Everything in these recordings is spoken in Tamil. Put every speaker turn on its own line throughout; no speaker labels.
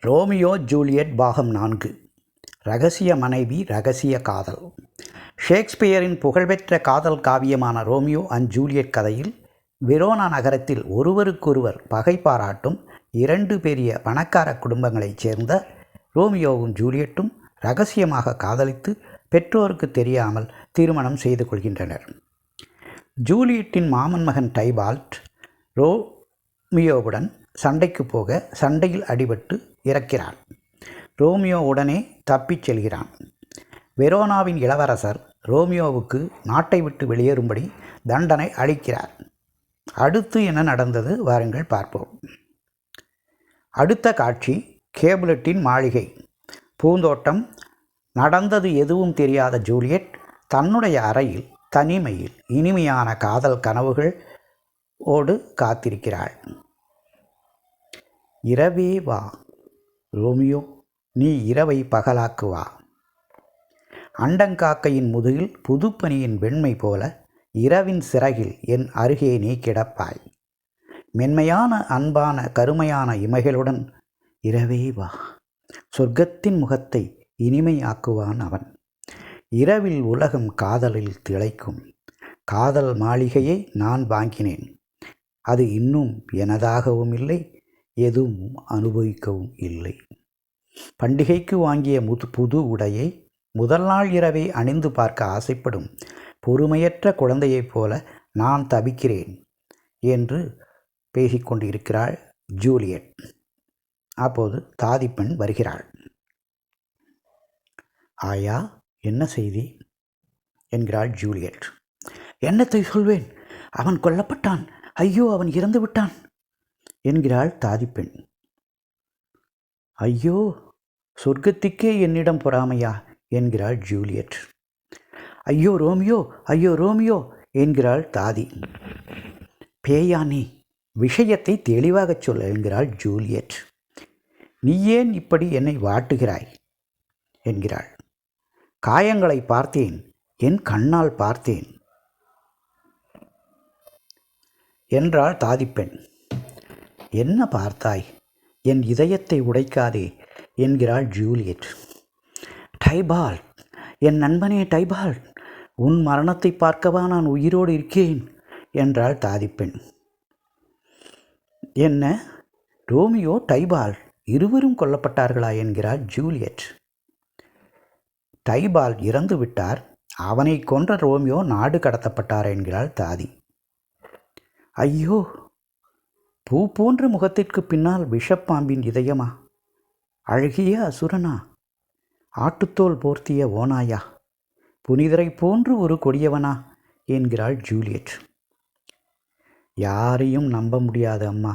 ரோமியோ ஜூலியட் பாகம் 4. இரகசிய மனைவி, இரகசிய காதல். ஷேக்ஸ்பியரின் புகழ்பெற்ற காதல் காவியமான ரோமியோ அண்ட் ஜூலியட் கதையில் வெரோனா நகரத்தில் ஒருவருக்கொருவர் பகை பாராட்டும் 2 பெரிய பணக்கார குடும்பங்களைச் சேர்ந்த ரோமியோவும் ஜூலியட்டும் இரகசியமாக காதலித்து பெற்றோருக்கு தெரியாமல் திருமணம் செய்து கொள்கின்றனர். ஜூலியட்டின் மாமன் மகன் டைபால்ட் ரோமியோவுடன் சண்டைக்கு போக சண்டையில் அடிபட்டு இறக்கிறான். ரோமியோ உடனே தப்பிச் செல்கிறான். வெரோனாவின் இளவரசர் ரோமியோவுக்கு நாட்டை விட்டு வெளியேறும்படி தண்டனை அளிக்கிறார். அடுத்து என்ன நடந்தது வாருங்கள் பார்ப்போம். அடுத்த காட்சி கேபுலட்டின் மாளிகை, பூந்தோட்டம். நடந்தது எதுவும் தெரியாத ஜூலியட் தன்னுடைய அறையில் தனிமையில் இனிமையான காதல் கனவுகள் ஓடு காத்திருக்கிறாள். இரவே வா ரோமியோ, நீ இரவை பகலாக்கு வா. அண்டங்காக்கையின் முதுகில் புதுப்பனியின் வெண்மை போல இரவின் சிறகில் என் அருகே நீ கிடப்பாய். மென்மையான அன்பான கருமையான இமைகளுடன் இரவே வா. சொர்க்கத்தின் முகத்தை இனிமையாக்குவான் அவன். இரவில் உலகம் காதலில் திளைக்கும். காதல் மாளிகையை நான் வாங்கினேன். அது இன்னும் எனதாகவும் இல்லை, எதுவும் அனுபவிக்கவும் இல்லை. பண்டிகைக்கு வாங்கிய புது உடையை முதல் நாள் இரவே அணிந்து பார்க்க ஆசைப்படும் பொறுமையற்ற குழந்தையைப் போல நான் தவிக்கிறேன் என்று பேசிக்கொண்டிருக்கிறாள் ஜூலியட். அப்போது தாதிப்பெண் வருகிறாள். ஆயா, என்ன செய்தி என்கிறாள் ஜூலியட். என்னத்தை சொல்வேன், அவன் கொல்லப்பட்டான். ஐயோ, அவன் இறந்து விட்டான் என்கிறாள் தாதிப்பெண். ஐயோ, சொர்க்கத்துக்கே என்னிடம் பொறாமையா என்கிறாள் ஜூலியட். ஐயோ ரோமியோ, ஐயோ ரோமியோ என்கிறாள் தாதி. பேயானே, விஷயத்தை தெளிவாகச் சொல்ல என்கிறாள் ஜூலியட். நீ ஏன் இப்படி என்னை வாட்டுகிறாய் என்கிறாள். காயங்களை பார்த்தேன், என் கண்ணால் பார்த்தேன் என்றாள் தாதிப்பெண். என்ன பார்த்தாய்? என் இதயத்தை உடைக்காதே என்கிறாள் ஜூலியட். டைபால்ட், என் நண்பனே டைபால்ட், உன் மரணத்தை பார்க்கவா நான் உயிரோடு இருக்கிறேன் என்றாள் தாதிப்பெண். என்ன, ரோமியோ டைபால்ட் இருவரும் கொல்லப்பட்டார்களா என்கிறாள் ஜூலியட். டைபால்ட் இறந்து விட்டார், அவனை கொன்ற ரோமியோ நாடு கடத்தப்பட்டார் என்கிறாள் தாதி. ஐயோ, பூ போன்ற முகத்திற்கு பின்னால் விஷப்பாம்பின் இதயமா? அழகிய அசுரனா? ஆட்டுத்தோல் போர்த்திய ஓநாயா? புனிதரை போன்று ஒரு கொடியவனா என்கிறாள் ஜூலியட். யாரையும் நம்ப முடியாது அம்மா.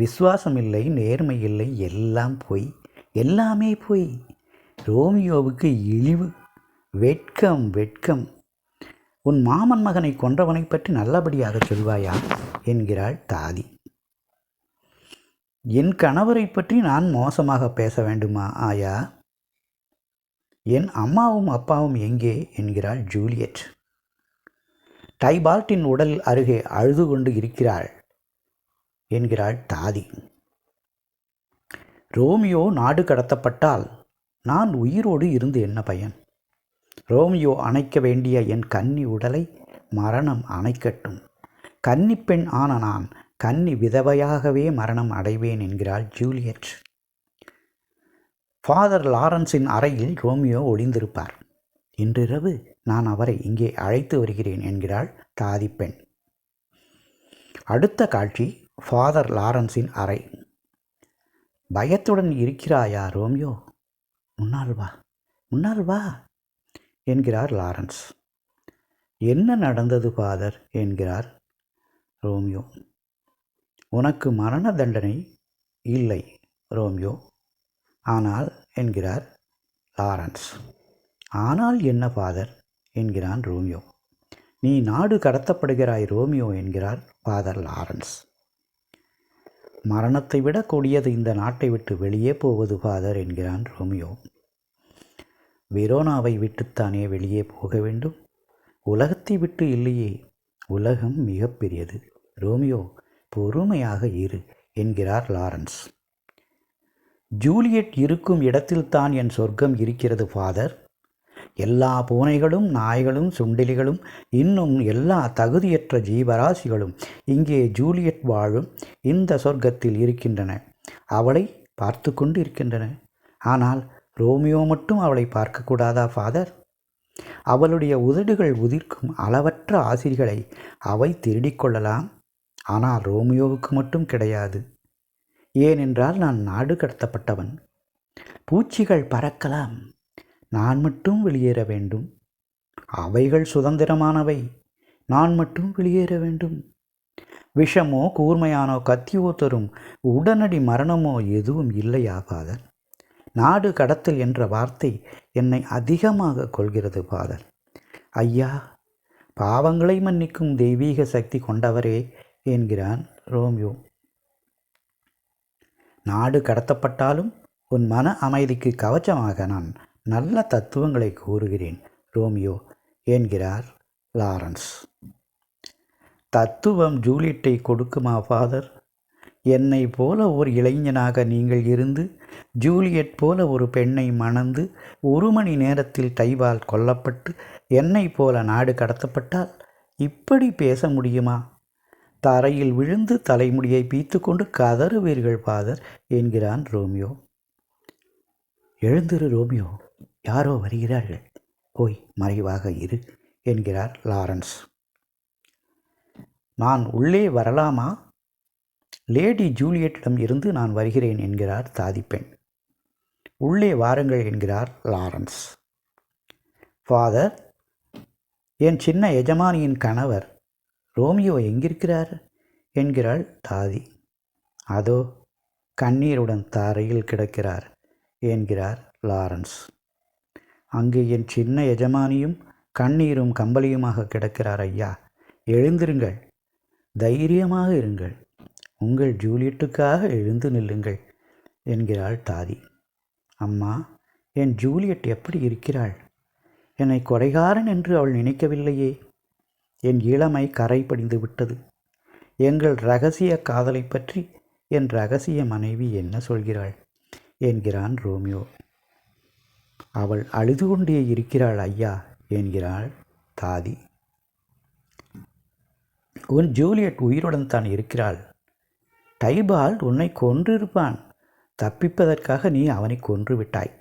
விசுவாசம் இல்லை, நேர்மை இல்லை, எல்லாம் பொய், எல்லாமே பொய். ரோமியோவுக்கு இழிவு, வெட்கம், வெட்கம். உன் மாமன் மகனை கொன்றவனை பற்றி நல்லபடியாக சொல்வாயா என்கிறாள் தாதி. என் கணவரை பற்றி நான் மோசமாக பேச வேண்டுமா ஆயா? என் அம்மாவும் அப்பாவும் எங்கே என்கிறாள் ஜூலியட். டைபால்ட்டின் உடல் அருகே அழுது கொண்டு இருக்கிறாள் என்கிறாள் தாதி. ரோமியோ நாடு கடத்தப்பட்டால் நான் உயிரோடு இருந்து என்ன பயன்? ரோமியோ அணைக்க வேண்டிய என் கன்னி உடலை மரணம் அணைக்கட்டும். கன்னிப்பெண் ஆன நான் கன்னி விதவையாகவே மரணம் அடைவேன் என்கிறாள் ஜூலியட். ஃபாதர் லாரன்ஸின் அறையில் ரோமியோ ஒளிந்திருப்பார். இன்றிரவு நான் அவரை இங்கே அழைத்து வருகிறேன் என்கிறாள் தாதிப்பெண். அடுத்த காட்சி ஃபாதர் லாரன்ஸின் அறை. பயத்துடன் இருக்கிறாயா ரோமியோ? முன்னால் வா, முன்னால் வா என்கிறார் லாரன்ஸ். என்ன நடந்தது ஃபாதர் என்கிறார் ரோமியோ. உனக்கு மரண தண்டனை இல்லை ரோமியோ, ஆனால் என்கிறார் லாரன்ஸ். ஆனால் என்ன ஃபாதர் என்கிறான் ரோமியோ. நீ நாடு கடத்தப்படுகிறாய் ரோமியோ என்கிறார் ஃபாதர் லாரன்ஸ். மரணத்தை விட கொடியது இந்த நாட்டை விட்டு வெளியே போவது ஃபாதர் என்கிறான் ரோமியோ. வெரோனாவை விட்டுத்தானே வெளியே போக வேண்டும்? உலகத்தை விட்டு இல்லையே. உலகம் மிகப்பெரியது ரோமியோ, பொறுமையாக இரு என்கிறார் லாரன்ஸ். ஜூலியட் இருக்கும் இடத்தில்தான் என் சொர்க்கம் இருக்கிறது ஃபாதர். எல்லா பூனைகளும் நாய்களும் சுண்டெலிகளும் இன்னும் எல்லா தகுதியற்ற ஜீவராசிகளும் இங்கே ஜூலியட் வாழும் இந்த சொர்க்கத்தில் இருக்கின்றன. அவளை பார்த்து கொண்டு இருக்கின்றன. ஆனால் ரோமியோ மட்டும் அவளை பார்க்கக்கூடாதா ஃபாதர்? அவளுடைய உதடுகள் உதிர்க்கும் அளவற்ற ஆசிரிகளை அவை திருடிக்கொள்ளலாம். ஆனால் ரோமியோவுக்கு மட்டும் கிடையாது. ஏனென்றால் நான் நாடு கடத்தப்பட்டவன். பூச்சிகள் பறக்கலாம், நான் மட்டும் வெளியேற வேண்டும். அவைகள் சுதந்திரமானவை, நான் மட்டும் வெளியேற வேண்டும். விஷமோ கூர்மையானோ கத்தியோ தரும் உடனடி மரணமோ எதுவும் இல்லையா ஃபாதர்? நாடு கடத்தல் என்ற வார்த்தை என்னை அதிகமாக கொள்கிறது ஃபாதர். ஐயா, பாவங்களை மன்னிக்கும் தெய்வீக சக்தி கொண்டவரே என்கிறான் ரோமியோ. நாடு கடத்தப்பட்டாலும் உன் மன அமைதிக்கு கவச்சமாக நான் நல்ல தத்துவங்களை கூறுகிறேன் ரோமியோ என்கிறார் லாரன்ஸ். தத்துவம் ஜூலியட்டை கொடுக்குமா ஃபாதர்? என்னை போல ஒரு இளைஞனாக நீங்கள் இருந்து ஜூலியட் போல ஒரு பெண்ணை மணந்து 1 மணி நேரத்தில் டைபால் கொல்லப்பட்டு என்னை போல நாடு கடத்தப்பட்டால் இப்படி பேச முடியுமா? தரையில் விழுந்து தலைமுடியை பீத்து கொண்டு கதறுவீர்கள் ஃபாதர் என்கிறான் ரோமியோ. எழுந்திரு ரோமியோ, யாரோ வருகிறார்கள், போய் மறைவாக இரு என்கிறார் லாரன்ஸ். நான் உள்ளே வரலாமா? லேடி ஜூலியட்டிடம் இருந்து நான் வருகிறேன் என்கிறார் தாதிப்பெண். உள்ளே வாருங்கள் என்கிறார் லாரன்ஸ். ஃபாதர், என் சின்ன எஜமானியின் கணவர் ரோமியோ எங்கிருக்கிறார் என்கிறாள் தாதி. அதோ கண்ணீருடன் தரையில் கிடக்கிறார் என்கிறார் லாரன்ஸ். அங்கு என் சின்ன எஜமானியும் கண்ணீரும் கம்பளியுமாக கிடக்கிறார் ஐயா. எழுந்திருங்கள், தைரியமாக இருங்கள், உங்கள் ஜூலியட்டுக்காக எழுந்து நில்லுங்கள் என்கிறாள் தாதி. அம்மா, என் ஜூலியட் எப்படி இருக்கிறாள்? என்னை கொலைகாரன் என்று அவள் நினைக்கவில்லையே. என் இளமை கரை படிந்து விட்டது. எங்கள் இரகசிய காதலை பற்றி என் இரகசிய மனைவி என்ன சொல்கிறாள் என்கிறான் ரோமியோ. அவள் அழுது கொண்டே இருக்கிறாள் ஐயா என்கிறாள் தாதி. உன் ஜூலியட் உயிருடன் தான் இருக்கிறாள். டைபால் உன்னை கொன்றிருப்பான். தப்பிப்பதற்காக நீ அவனை கொன்று விட்டாய்.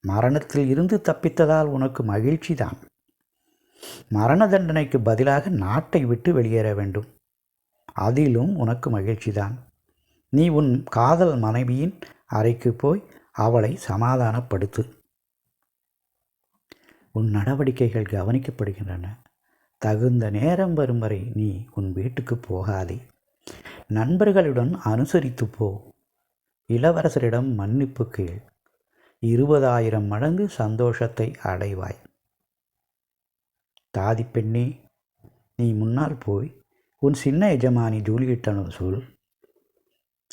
மரணத்தில் இருந்து தப்பித்ததால் உனக்கு மகிழ்ச்சிதான். மரண தண்டனைக்கு பதிலாக நாட்டை விட்டு வெளியேற வேண்டும். அதிலும் உனக்கு மகிழ்ச்சிதான். நீ உன் காதல் மனைவியின் அறைக்கு போய் அவளை சமாதானப்படுத்து. உன் நடவடிக்கைகள் கவனிக்கப்படுகின்றன. தகுந்த நேரம் வரும் வரை நீ உன் வீட்டுக்கு போகாதே. நண்பர்களுடன் அனுசரித்து போ. இளவரசரிடம் மன்னிப்பு கேள். 20,000 மடங்கு சந்தோஷத்தை அடைவாய். தாதி பெண்ணே, நீ முன்னால் போய் உன் சின்ன எஜமானி ஜூலியட்டிடம் சொல்.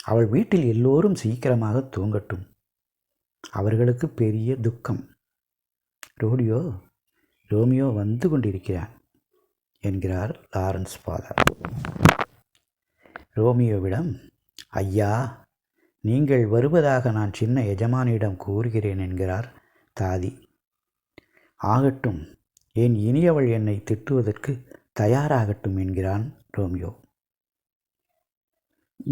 அவள் வீட்டில் எல்லோரும் சீக்கிரமாக தூங்கட்டும். அவர்களுக்கு பெரிய துக்கம். ரோமியோ வந்து கொண்டிருக்கிறான் என்கிறார் லாரன்ஸ் ஃபாதர். ரோமியோவிடம், ஐயா, நீங்கள் வருவதாக நான் சின்ன எஜமானியிடம் கூறுகிறேன் என்கிறார் தாதி. ஆகட்டும், என் இனியவள் என்னை திட்டுவதற்கு தயாராகட்டும் என்கிறான் ரோமியோ.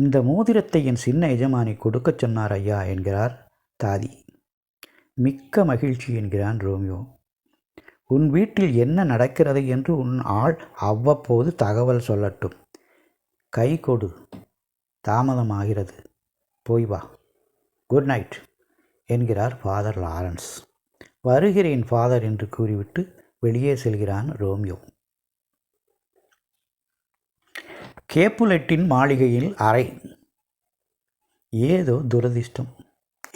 இந்த மோதிரத்தை என் சின்ன எஜமானி கொடுக்கச் சொன்னார் ஐயா என்கிறார் தாதி. மிக்க மகிழ்ச்சி என்கிறான் ரோமியோ. உன் வீட்டில் என்ன நடக்கிறது என்று உன் ஆள் அவ்வப்போது தகவல் சொல்லட்டும். கை கொடு, தாமதமாகிறது, போய் வா. குட் நைட் என்கிறார் ஃபாதர் லாரன்ஸ். வருகிறேன் ஃபாதர் என்று கூறிவிட்டு வெளியே செல்கிறான் ரோமியோ. கேப்புலெட்டின் மாளிகையில் அறை. ஏதோ துரதிர்ஷ்டம்.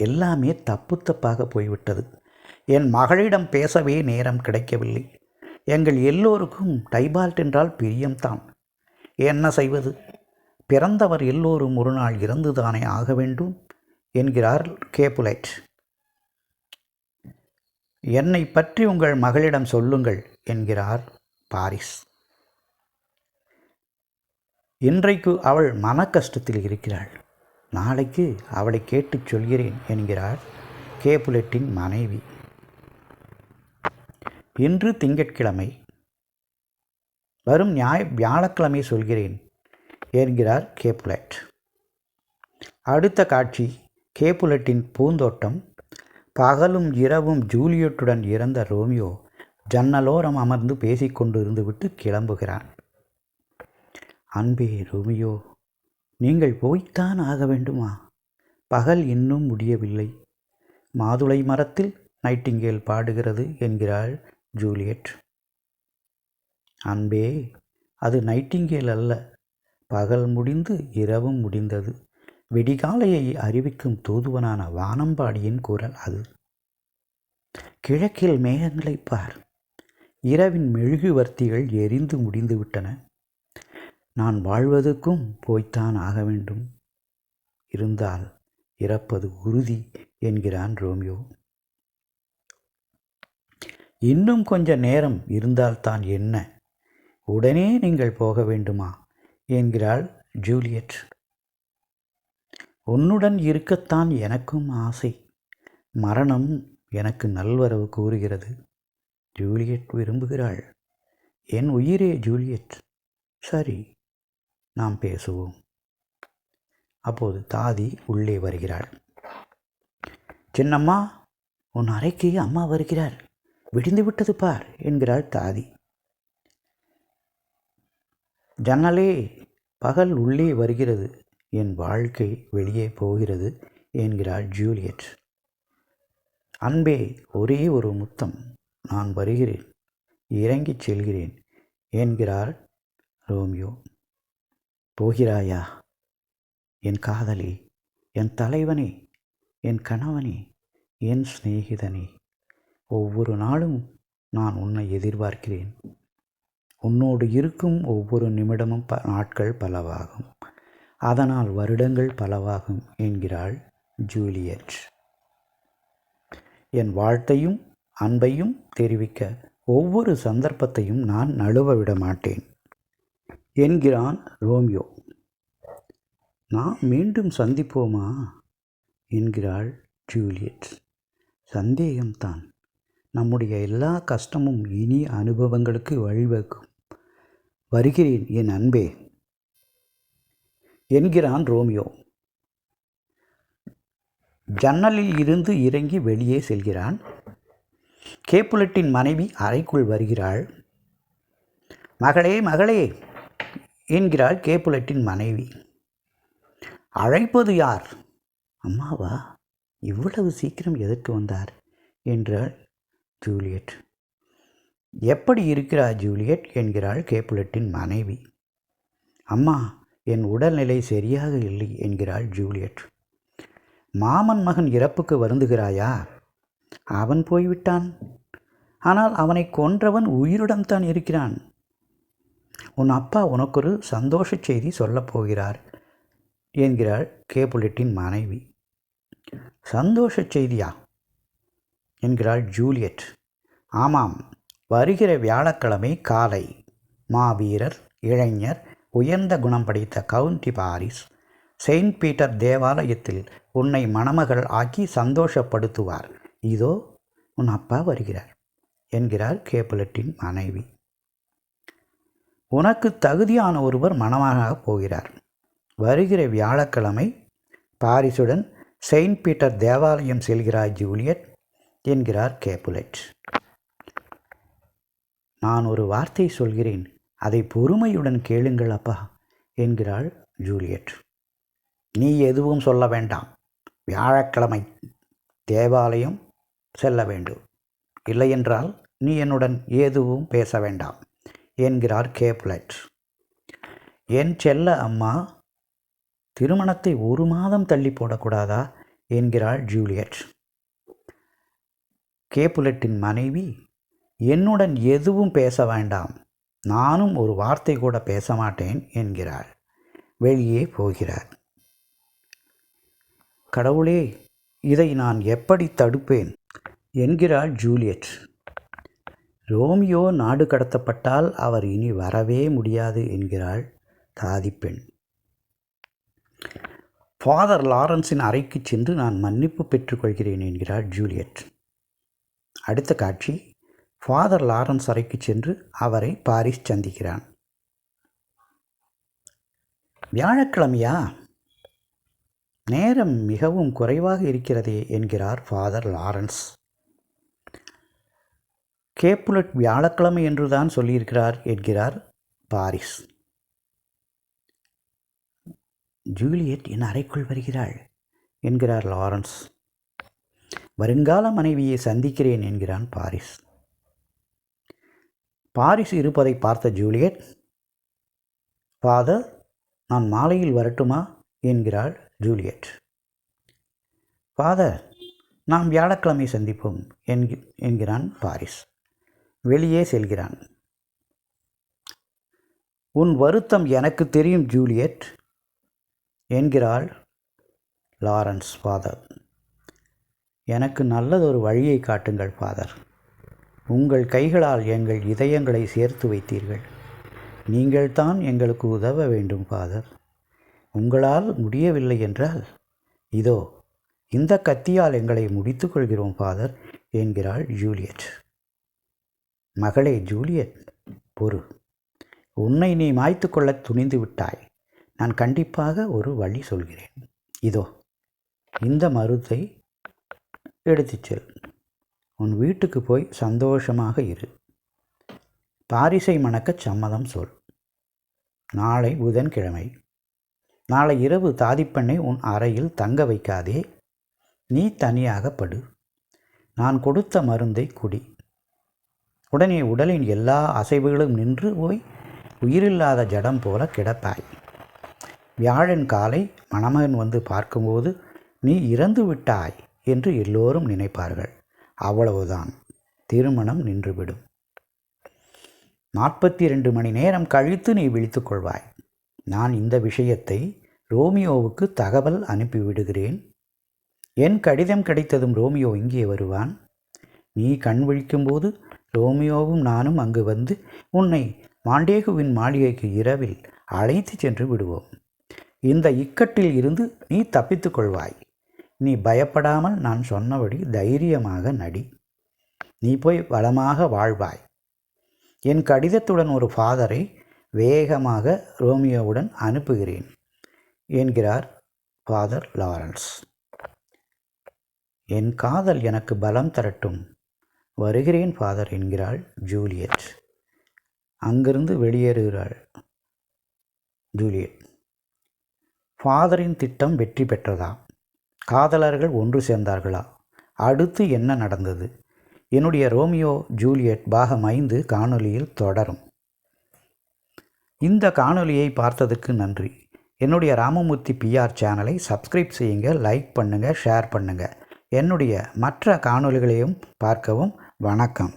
எல்லாமே தப்பாக போய்விட்டது. என் மகளிடம் பேசவே நேரம் கிடைக்கவில்லை. எங்கள் எல்லோருக்கும் டைபால்ட் என்றால் பிரியம்தான். என்ன செய்வது? பிறந்தவர் எல்லோரும் ஒரு நாள் இறந்துதானே ஆக வேண்டும் என்கிறார் கேப்புலைட். என்னை பற்றி உங்கள் மகளிடம் சொல்லுங்கள் என்கிறார் பாரிஸ். இன்றைக்கு அவள் மன கஷ்டத்தில் இருக்கிறாள். நாளைக்கு அவளை கேட்டுச் சொல்கிறேன் என்கிறார் கேப்புலெட்டின் மனைவி. இன்று திங்கட்கிழமை, வரும் வியாழக்கிழமை சொல்கிறேன் என்கிறார் கேப்புலெட். அடுத்த காட்சி கேப்புலெட்டின் பூந்தோட்டம். பகலும் இரவும் ஜூலியட்டுடன் இறந்த ரோமியோ ஜன்னலோரம் அமர்ந்து பேசிக்கொண்டு இருந்துவிட்டு கிளம்புகிறான். அன்பே ரோமியோ, நீங்கள் போய்த்தான் ஆக வேண்டுமா? பகல் இன்னும் முடியவில்லை. மாதுளை மரத்தில் நைட்டிங்கேல் பாடுகிறது என்கிறாள் ஜூலியட். அன்பே, அது நைட்டிங்கேல் அல்ல. பகல் முடிந்து இரவும் முடிந்தது. விடிகாலையை அறிவிக்கும் தூதுவனான வானம்பாடியின் குரல் அது. கிழக்கில் மேகங்களை பார். இரவின் மெழுகுவர்த்திகள் எரிந்து முடிந்துவிட்டன. நான் வாழ்வதற்கும் போய்த்தான் ஆக வேண்டும். இருந்தால் இறப்பது உறுதி என்கிறான் ரோமியோ. இன்னும் கொஞ்ச நேரம் இருந்தால்தான் என்ன? உடனே நீங்கள் போக வேண்டுமா என்கிறாள் ஜூலியட். உன்னுடன் இருக்கத்தான் எனக்கும் ஆசை. மரணம் எனக்கு நல்வரவு கூறுகிறது. ஜூலியட் விரும்புகிறாள். என் உயிரே ஜூலியட். சரி, நாம் பேசுவோம். அப்போது தாதி உள்ளே வருகிறாள். சின்னம்மா, உன் அறைக்கு அம்மா வருகிறார். விடிந்து விட்டது பார் என்கிறாள் தாதி. ஜன்னலே, பகல் உள்ளே வருகிறது, என் வாழ்க்கை வெளியே போகிறது என்கிறாள் ஜூலியட். அன்பே, ஒரே ஒரு முத்தம். நான் வருகிறேன், இறங்கிச் செல்கிறேன் என்கிறார் ரோமியோ. போகிறாயா என் காதலி, என் தலைவனே, என் கணவனே, என் சிநேகிதனே? ஒவ்வொரு நாளும் நான் உன்னை எதிர்பார்க்கிறேன். உன்னோடு இருக்கும் ஒவ்வொரு நிமிடமும் நாட்கள் பலவாகும். அதனால் வருடங்கள் பலவாகும் என்கிறாள் ஜூலியட். என் வாழ்த்தையும் அன்பையும் தெரிவிக்க ஒவ்வொரு சந்தர்ப்பத்தையும் நான் நழுவ விட மாட்டேன் என்கிறான் ரோமியோ. நாம் மீண்டும் சந்திப்போமா என்கிறாள் ஜூலியட். சந்தேகம்தான். நம்முடைய எல்லா கஷ்டமும் இனி அனுபவங்களுக்கு வழிவகுக்கும். வருகிறேன் என் அன்பே என்கிறான் ரோமியோ. ஜன்னலில் இருந்து இறங்கி வெளியே செல்கிறான். கேப்புலெட்டின் மனைவி அறைக்குள் வருகிறாள். மகளே மகளே என்கிறாள் கேப்புலெட்டின் மனைவி. அழைப்பது யார்? அம்மாவா? இவ்வளவு சீக்கிரம் எதற்கு வந்தார் என்றாள் ஜூலியட். எப்படி இருக்கிறாய் ஜூலியட் என்கிறாள் கேப்புலெட்டின் மனைவி. அம்மா, என் உடல்நிலை சரியாக இல்லை என்கிறாள் ஜூலியட். மாமன் மகன் இறப்புக்கு வருந்துகிறாயா? அவன் போய்விட்டான். ஆனால் அவனை கொன்றவன் உயிருடன் தான் இருக்கிறான். உன் அப்பா உனக்கொரு சந்தோஷ செய்தி சொல்லப் போகிறார் என்கிறாள் கேப்புலெட்டின் மனைவி. சந்தோஷ செய்தியா என்கிறாள் ஜூலியட். ஆமாம், வருகிற வியாழக்கிழமை காலை மாவீரர், இளைஞர், உயர்ந்த குணம் படைத்த கவுண்டி பாரிஸ் செயின்ட் பீட்டர் தேவாலயத்தில் உன்னை மணமகள் ஆக்கி சந்தோஷப்படுத்துவார். இதோ உன் அப்பா வருகிறார் என்கிறார் கேப்புலெட்டின் மனைவி. உனக்கு தகுதியான ஒருவர் மணமகனாகப் போகிறார். வருகிற வியாழக்கிழமை பாரிஸுடன் செயின்ட் பீட்டர் தேவாலயம் செல்கிறாய் ஜூலியட் என்கிறார் கேப்புலெட். நான் ஒரு வார்த்தை சொல்கிறேன், அதை பொறுமையுடன் கேளுங்கள் அப்பா என்கிறாள் ஜூலியட். நீ எதுவும் சொல்ல வேண்டாம். வியாழக்கிழமை தேவாலயம் செல்ல வேண்டும். இல்லையென்றால் நீ என்னுடன் எதுவும் பேச வேண்டாம் என்கிறார் கேப்புலெட். என் செல்ல அம்மா, திருமணத்தை 1 மாதம் தள்ளி போடக்கூடாதா என்கிறாள் ஜூலியட். கேப்புலெட்டின் மனைவி, என்னுடன் எதுவும் பேச வேண்டாம், நானும் ஒரு வார்த்தை கூட பேச மாட்டேன் என்கிறாள். வெளியே போகிறார். கடவுளே, இதை நான் எப்படி தடுப்பேன் என்கிறாள் ஜூலியட். ரோமியோ நாடு கடத்தப்பட்டால் அவர் இனி வரவே முடியாது என்கிறாள் தாதிப்பெண். ஃபாதர் லாரன்ஸின் அறைக்கு சென்று நான் மன்னிப்பு பெற்றுக்கொள்கிறேன் என்கிறார் ஜூலியட். அடுத்த காட்சி, ஃபாதர் லாரன்ஸ் அறைக்கு சென்று அவரை பாரிஸ் சந்திக்கிறான். வியாழக்கிழமையா? நேரம் மிகவும் குறைவாக இருக்கிறதே என்கிறார் ஃபாதர் லாரன்ஸ். கேப்புலட் வியாழக்கிழமை என்றுதான் சொல்லியிருக்கிறார் என்கிறார் பாரிஸ். ஜூலியட் என் அறைக்குள் வருகிறாள் என்கிறார் லாரன்ஸ். வருங்கால மனைவியை சந்திக்கிறேன் என்கிறான் பாரிஸ். பாரிஸ் இருப்பதை பார்த்த ஜூலியட், ஃபாதர், நான் மாலையில் வரட்டுமா என்கிறாள் ஜூலியட். ஃபாதர், நாம் வியாழக்கிழமை சந்திப்போம் என்கிறான் பாரிஸ். வெளியே செல்கிறான். உன் வருத்தம் எனக்கு தெரியும் ஜூலியட் என்கிறாள் லாரன்ஸ். ஃபாதர், எனக்கு நல்லதொரு வழியை காட்டுங்கள் ஃபாதர். உங்கள் கைகளால் எங்கள் இதயங்களை சேர்த்து வைத்தீர்கள். நீங்கள்தான் எங்களுக்கு உதவ வேண்டும் ஃபாதர். உங்களால் முடியவில்லை என்றால் இதோ இந்த கத்தியால் எங்களை முடித்து கொள்கிறோம் ஃபாதர் என்கிறாள் ஜூலியட். மகளே ஜூலியட், பொறு. உன்னை நீ மாய்த்து கொள்ள துணிந்து விட்டாய். நான் கண்டிப்பாக ஒரு வழி சொல்கிறேன். இதோ இந்த மருந்தை எடுத்துச் செல். உன் வீட்டுக்கு போய் சந்தோஷமாக இரு. பாரிஸை மணக்கச் சம்மதம் சொல். நாளை புதன்கிழமை. நாளை இரவு தாதிப்பெண்ணை உன் அறையில் தங்க வைக்காதே. நீ தனியாக படு. நான் கொடுத்த மருந்தை குடி. உடனே உடலின் எல்லா அசைவுகளும் நின்று போய் உயிரில்லாத ஜடம் போல கிடப்பாய். வியாழன் காலை மணமகன் வந்து பார்க்கும்போது நீ இறந்து விட்டாய் என்று எல்லோரும் நினைப்பார்கள். அவ்வளவுதான், திருமணம் நின்றுவிடும். 42 மணி நேரம் கழித்து நீ விழித்துக் கொள்வாய். நான் இந்த விஷயத்தை ரோமியோவுக்கு தகவல் அனுப்பிவிடுகிறேன். என் கடிதம் கிடைத்ததும் ரோமியோ இங்கே வருவான். நீ கண் விழிக்கும்போது ரோமியோவும் நானும் அங்கு வந்து உன்னை மாண்டேகுவின் மாளிகைக்கு இரவில் அழைத்து சென்று விடுவோம். இந்த இக்கட்டில் இருந்து நீ தப்பித்துக் கொள்வாய். நீ பயப்படாமல் நான் சொன்னபடி தைரியமாக நடி. நீ போய் வளமாக வாழ்வாய். என் கடிதத்துடன் ஒரு ஃபாதரை வேகமாக ரோமியோவுடன் அனுப்புகிறேன் என்கிறார் ஃபாதர் லாரன்ஸ். என் காதல் எனக்கு பலம் தரட்டும். வருகிறேன் ஃபாதர் என்கிறாள் ஜூலியட். அங்கிருந்து வெளியேறுகிறாள் ஜூலியட். ஃபாதரின் திட்டம் வெற்றி பெற்றதா? காதலர்கள் ஒன்று சேர்ந்தார்களா? அடுத்து என்ன நடந்தது? என்னுடைய ரோமியோ ஜூலியட் பாகம் 5 காணொளியில் தொடரும். இந்த காணொளியை பார்த்ததுக்கு நன்றி. என்னுடைய ராமமூர்த்தி பிஆர் சேனலை சப்ஸ்கிரைப் செய்யுங்க, லைக் பண்ணுங்கள், ஷேர் பண்ணுங்கள். என்னுடைய மற்ற காணொளிகளையும் பார்க்கவும். வணக்கம்.